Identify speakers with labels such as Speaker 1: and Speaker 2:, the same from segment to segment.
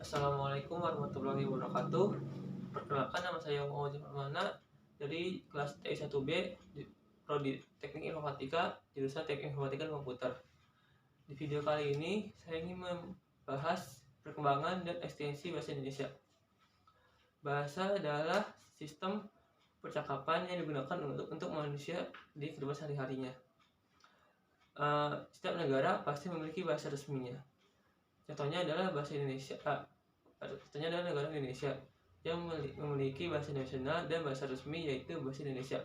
Speaker 1: Assalamualaikum warahmatullahi wabarakatuh. Perkenalkan, nama saya Muhammad Permana dari kelas TI1B di Prodi Teknik Informatika, jurusan Teknik Informatika dan Komputer. Di video kali ini saya ingin membahas perkembangan dan ekstensi bahasa Indonesia. Bahasa adalah sistem percakapan yang digunakan untuk manusia di kehidupan sehari-harinya. Setiap negara pasti memiliki bahasa resminya. Contohnya adalah bahasa Indonesia. Contohnya adalah negara Indonesia yang memiliki bahasa nasional dan bahasa resmi, yaitu bahasa Indonesia.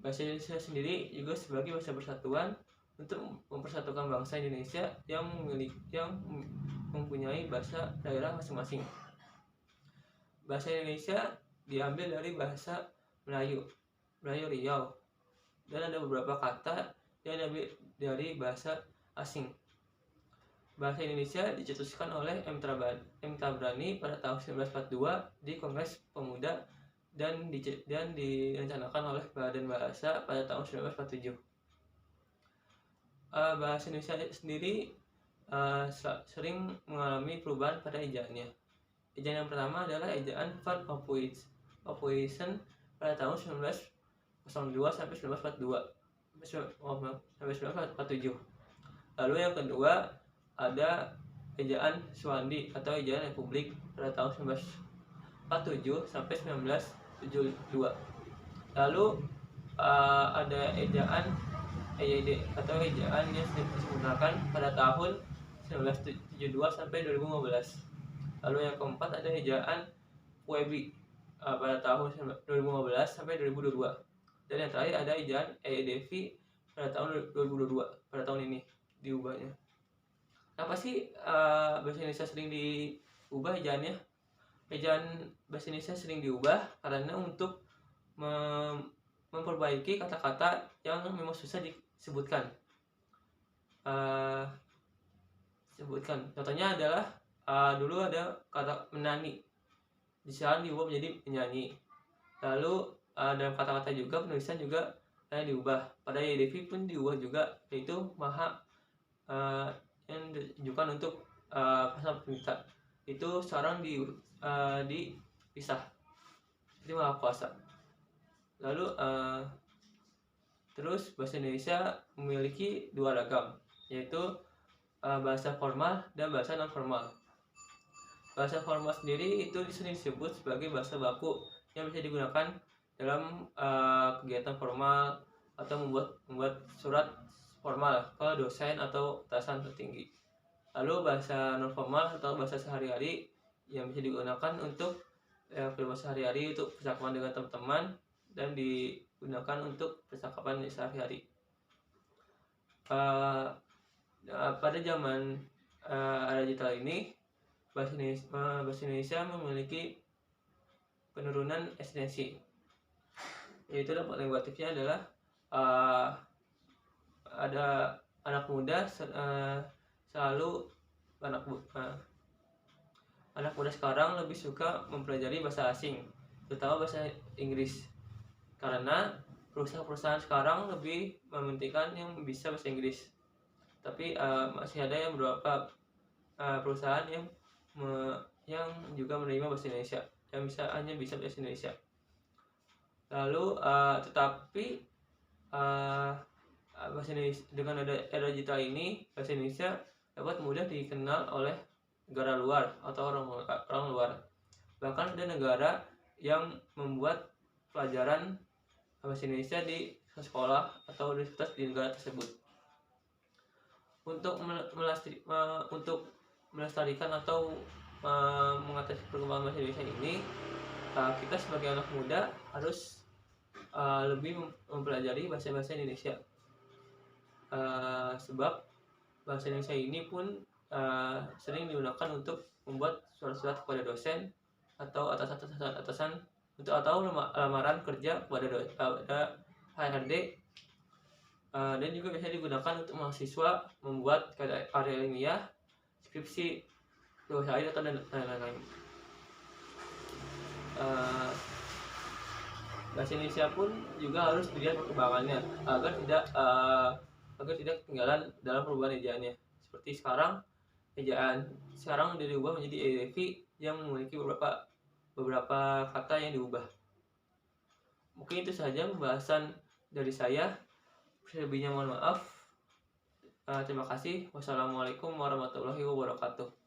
Speaker 1: Bahasa Indonesia sendiri juga sebagai bahasa persatuan untuk mempersatukan bangsa Indonesia yang mempunyai bahasa daerah masing-masing. Bahasa Indonesia diambil dari bahasa Melayu Riau, dan ada beberapa kata yang diambil dari bahasa asing. Bahasa Indonesia dicetuskan oleh M. Tabrani pada tahun 1942 di Kongres Pemuda dan direncanakan oleh Badan Bahasa pada tahun 1947. Bahasa Indonesia sendiri sering mengalami perubahan pada ejaannya. Ejaan yang pertama adalah ejaan Van Ophuijsen pada tahun 1902 sampai 1947. Lalu yang kedua ada ejaan Suwandi atau ejaan Republik pada tahun 1947 sampai 1972. Lalu ada ejaan EYD atau ejaan yang digunakan pada tahun 1972 sampai 2015. Lalu yang keempat ada ejaan Webi pada tahun 2015 sampai 2022. Dan yang terakhir ada ejaan EYDV pada tahun 2022, pada tahun ini diubahnya. Kenapa sih bahasa Indonesia sering diubah ejaannya? Ejaan bahasa Indonesia sering diubah karena untuk memperbaiki kata-kata yang memang susah disebutkan. Contohnya adalah dulu ada kata menani, sekarang diubah menjadi menyanyi. Lalu dalam kata-kata juga penulisan juga diubah. Pada YDV pun diubah juga, yaitu maha yang ditujukan untuk pasal perintah itu sekarang dipisah jadi maha kuasa. Lalu terus bahasa Indonesia memiliki dua ragam, yaitu bahasa formal dan bahasa non formal. Bahasa formal sendiri itu sering disebut sebagai bahasa baku yang bisa digunakan dalam kegiatan formal atau membuat surat formal ke dosen atau atasan tertinggi. Lalu bahasa non formal atau bahasa sehari-hari yang bisa digunakan untuk kehidupan sehari-hari, untuk percakapan dengan teman-teman, dan digunakan untuk percakapan sehari-hari. Pada zaman digital ini, bahasa Indonesia memiliki penurunan ekstensi, yaitu dampak negatifnya adalah ada anak muda anak muda sekarang lebih suka mempelajari bahasa asing, terutama bahasa Inggris, karena perusahaan-perusahaan sekarang lebih mementingkan yang bisa bahasa Inggris. Tapi masih ada yang beberapa perusahaan yang juga menerima bahasa Indonesia, yang hanya bisa bahasa Indonesia. Lalu tetapi bahasa Indonesia, dengan ada era digital ini, bahasa Indonesia dapat mudah dikenal oleh negara luar atau orang luar. Bahkan ada negara yang membuat pelajaran bahasa Indonesia di sekolah atau universitas di negara tersebut. Untuk melestarikan atau mengatasi perkembangan bahasa Indonesia ini, kita sebagai anak muda harus lebih mempelajari bahasa Indonesia. Sebab bahasa Indonesia ini pun sering digunakan untuk membuat surat-surat kepada dosen atau atasan atau lamaran kerja kepada HRD, dan juga bisa digunakan untuk mahasiswa membuat karya ilmiah, skripsi, tugas akhir atau dan lain-lain. Bahasa Indonesia pun juga harus dilihat perkembangannya agar tidak ketinggalan dalam perubahan ejaannya. Seperti sekarang ejaan. Sekarang udah diubah menjadi Edevi yang memiliki beberapa kata yang diubah. Mungkin itu saja pembahasan dari saya. Selebihnya mohon maaf. Terima kasih. Wassalamualaikum warahmatullahi wabarakatuh.